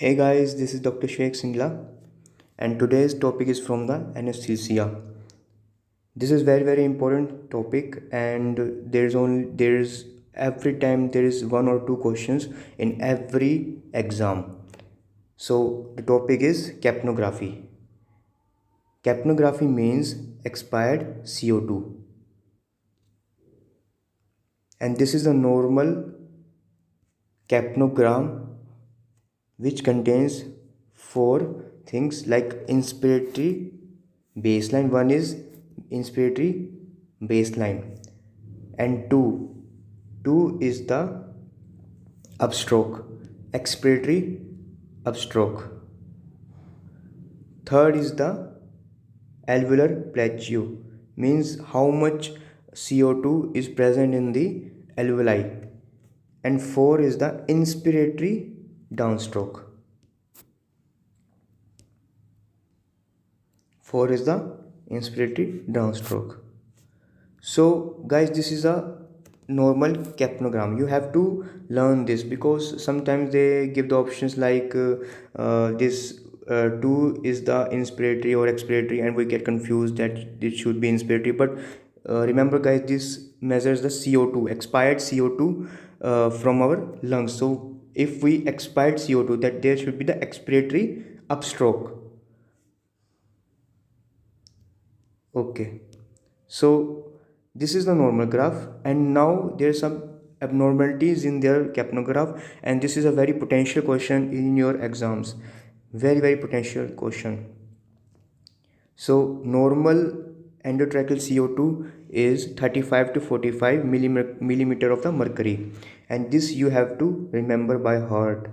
Hey guys, this is Dr. Shivek and today's topic is from the anesthesia. This is very important topic and there's every time there is one or two questions in every exam. So the topic is capnography. Capnography means expired CO2 and this is a normal capnogram which contains four things like inspiratory baseline. One is inspiratory baseline and two is the upstroke, expiratory upstroke. Third is the alveolar plateau, means how much CO2 is present in the alveoli, and four is the inspiratory downstroke. Four is the inspiratory downstroke. So guys, this is a normal capnogram. You have to learn this because sometimes they give the options like this 2 is the inspiratory or expiratory and we get confused that it should be inspiratory, but remember guys, this measures the CO2, expired CO2 from our lungs. So if we expired CO2, that there should be the expiratory upstroke. Okay, so this is the normal graph, and now there are some abnormalities in their capnograph, and this is a very potential question in your exams. Very potential question. So normal endotracheal CO2 is 35 to 45 millimeter of the mercury, and this you have to remember by heart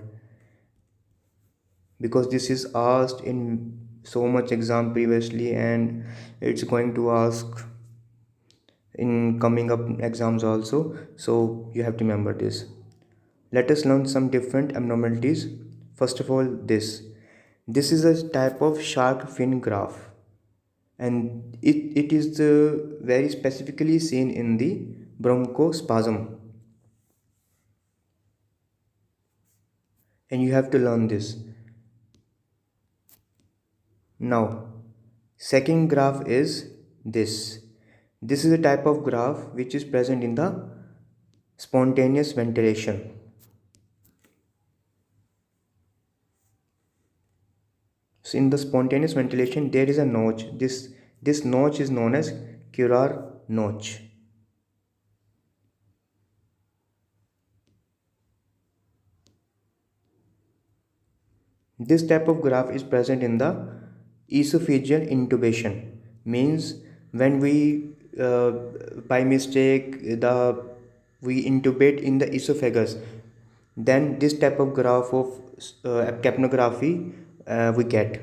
because this is asked in so much exam previously and it's going to ask in coming up exams also, so you have to remember this. Let us learn some different abnormalities. First of all, this is a type of shark fin graph, and it is very specifically seen in the bronchospasm, and you have to learn this. Now second graph is this is a type of graph which is present in the spontaneous ventilation. So in the spontaneous ventilation there is a notch. This notch is known as Currar notch. This type of graph is present in the esophageal intubation, means when we by mistake we intubate in the esophagus, then this type of graph of capnography we get.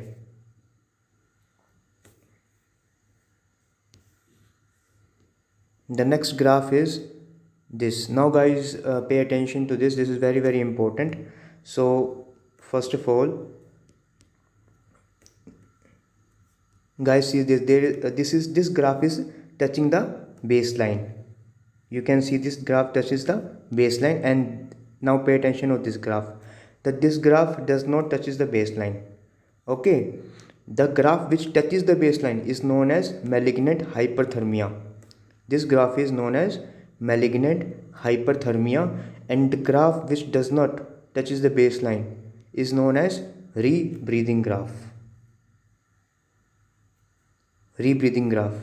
The next graph is this. Now guys, pay attention to this. This is very important. So first of all, guys, see this, this graph is touching the baseline. You can see this graph touches the baseline, and now pay attention to this graph, that this graph does not touches the baseline. Okay, the graph which touches the baseline is known as malignant hyperthermia. This graph is known as malignant hyperthermia, and the graph which does not touches the baseline is known as rebreathing graph. Rebreathing graph.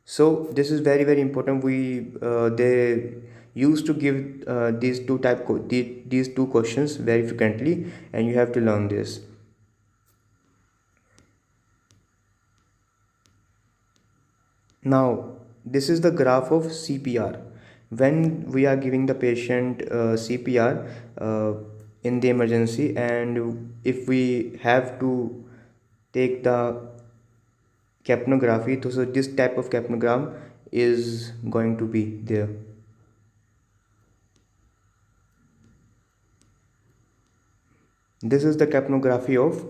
So this is very important. We they used to give these two questions very frequently, and you have to learn this. Now this is the graph of CPR. When we are giving the patient CPR in the emergency, and if we have to take the capnography, so this type of capnogram is going to be there. This is the capnography of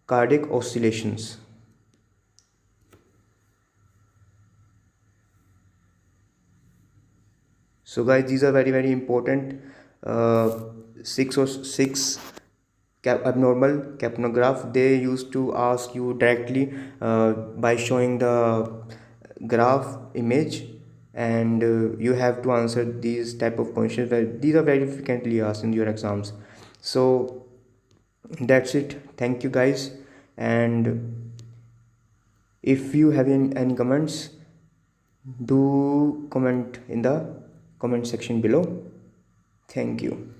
cardiac oscillations. So guys, these are very important six abnormal capnograph, they used to ask you directly by showing the graph image, and you have to answer these type of questions. These are very frequently asked in your exams. So that's it. Thank you guys, and if you have any comments, do comment in the comment section below. Thank you.